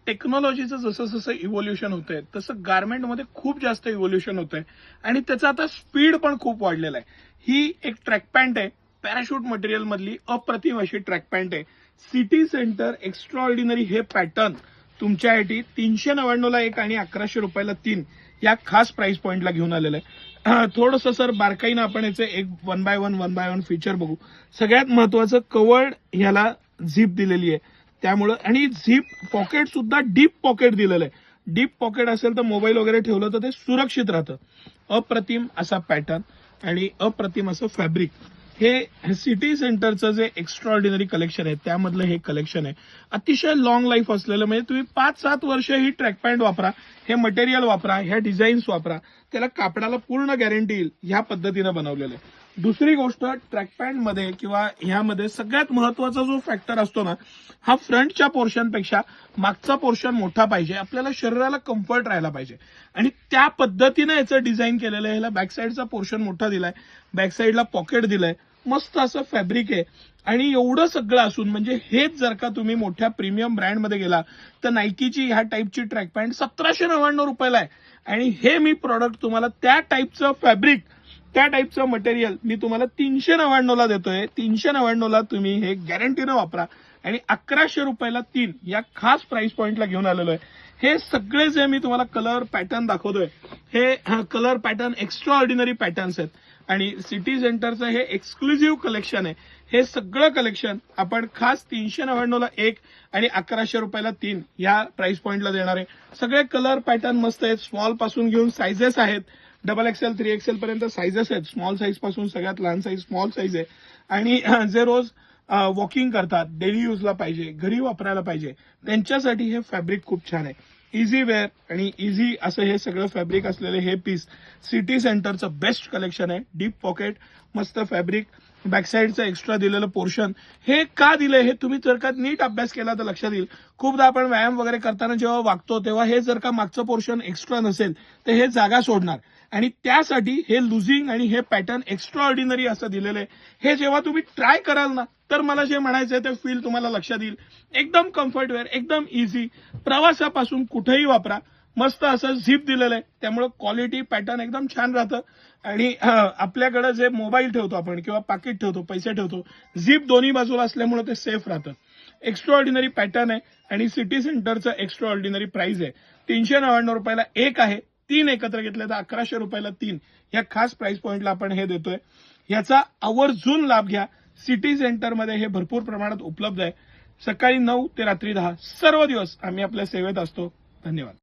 टेक्नॉलॉजीचं जसं जसं इव्होल्युशन होतंय तसं गारमेंटमध्ये खूप जास्त इव्होल्युशन होतंय आणि त्याचा आता स्पीड पण खूप वाढलेला आहे. ही एक ट्रॅक पॅन्ट आहे, पॅराशूट मटेरियल मधली अप्रतिम अशी ट्रॅक पॅन्ट आहे. सिटी सेंटर एक्स्ट्रा ऑर्डिनरी हे पॅटर्न तुमच्यासाठी 399 ला एक आणि 1100 रुपयाला 3 या खास प्राइस पॉइंटला घेऊन आलेलं आहे. थोडंसं सर बारकाईनं आपण याचे एक वन बाय वन फीचर बघू. सगळ्यात महत्वाचं कवर्ड ह्याला झिप दिलेली आहे, त्यामुळं आणि झिप पॉकेट सुद्धा डीप पॉकेट दिलेलं आहे. डीप पॉकेट असेल तर मोबाईल वगैरे ठेवलं तर ते सुरक्षित राहतं. अप्रतिम असा पॅटर्न आणि अप्रतिम असं फॅब्रिक. हे सिटी सेंटरचं जे एक्स्ट्रा ऑर्डिनरी कलेक्शन आहे त्यामधलं हे कलेक्शन आहे. अतिशय लॉंग लाईफ असलेलं, म्हणजे तुम्ही 5-7 वर्ष ही ट्रॅक पॅन्ट वापरा, हे मटेरियल वापरा, ह्या डिझाईन्स वापरा, त्याला कापडाला पूर्ण गॅरंटी येईल. ह्या पद्धतीनं बनवलेलं आहे. दुसरी गोष्ट, ट्रॅक पॅन्ट मध्ये किंवा ह्यामध्ये सगळ्यात महत्वाचा जो फॅक्टर असतो ना, हा फ्रंटच्या पोर्शन पेक्षा मागचा पोर्शन मोठा पाहिजे. आपल्याला शरीराला कम्फर्ट राहायला पाहिजे आणि त्या पद्धतीने याचं डिझाईन केलेलं आहे. ह्याला बॅक साईडचा पोर्शन मोठा दिलाय, बॅक साईडला पॉकेट दिलंय, मस्त असं फॅब्रिक आहे. आणि एवढं सगळं असून म्हणजे हेच जर का तुम्ही मोठ्या प्रीमियम ब्रँडमध्ये गेला तर नायकीची ह्या टाईपची ट्रॅक पॅन्ट 1799 रुपयाला आहे. आणि हे मी प्रोडक्ट तुम्हाला त्या टाईपचं फॅब्रिक, त्या टाईपचं मटेरियल मी तुम्हाला 399 ला देतोय. 399 ला तुम्ही हे गॅरंटीनं वापरा आणि 1100 रुपयाला 3 या खास प्राइस पॉइंटला घेऊन आलेलो आहे. हे सगळे जे मी तुम्हाला कलर पॅटर्न दाखवतोय, हे colour pattern extra ordinary patterns आहेत आणि सिटी सेंटरचं हे एक्सक्लुझिव्ह कलेक्शन आहे. हे सगळं कलेक्शन आपण खास 399 ला एक आणि 1100 रुपयाला 3 या प्राइस पॉइंटला देणार आहे. सगळे कलर पॅटर्न मस्त आहेत. स्मॉल पासून घेऊन सायझेस आहेत, XXL 3XL पर्यंत सायझेस आहेत. स्मॉल साईज पासून सगळ्यात लहान साईज स्मॉल साईज आहे. आणि जे रोज वॉकिंग करतात, डेली यूजला पाहिजे, घरी वापरायला पाहिजे, त्यांच्यासाठी हे फॅब्रिक खूप छान आहे. इझी वेअर आणि इझी असं हे सगळं फॅब्रिक असलेले हे पीस सिटी सेंटरचं बेस्ट कलेक्शन आहे. डीप पॉकेट, मस्त फॅब्रिक, बॅकसाईडचं एक्स्ट्रा दिलेलं पोर्शन. हे का दिलंय हे तुम्ही जर का नीट अभ्यास केला तर लक्षात येईल. खूपदा आपण व्यायाम वगैरे करताना जेव्हा वागतो तेव्हा हे जर का मागचं पोर्शन एक्स्ट्रा नसेल तर हे जागा सोडणार आणि त्यासाठी हे लुझिंग आणि हे पॅटर्न एक्स्ट्रा ऑर्डिनरी असं दिलेलं आहे. हे जेव्हा तुम्ही ट्राय कराल ना तर मला जे म्हणायचंय ते फील तुम्हाला लक्षात येईल. एकदम कम्फर्ट वेअर, एकदम इझी, प्रवासापासून कुठेही वापरा. मस्त असं झिप दिलेलं आहे, त्यामुळे क्वालिटी पॅटर्न एकदम छान राहतं. आणि आपल्याकडे जे मोबाईल ठेवतो आपण किंवा पाकिट ठेवतो, पैसे ठेवतो, झिप दोन्ही बाजूला असल्यामुळे ते सेफ राहतं. एक्स्ट्रा ऑर्डिनरी पॅटर्न आहे आणि सिटी सेंटरचं एक्स्ट्रा ऑर्डिनरी प्राइस आहे. 399 रुपयाला एक आहे. 3 एकत्र घेतले तर 1100 रुपयाला 3 या खास प्राइस पॉइंटला आपण हे देतोय. याचा आवर्जून लाभ घ्या. सिटी सेंटरमध्ये हे भरपूर प्रमाणात उपलब्ध आहे. सकाळी 9 ते रात्री 10 सर्व दिवस आम्ही आपल्या सेवेत असतो. धन्यवाद.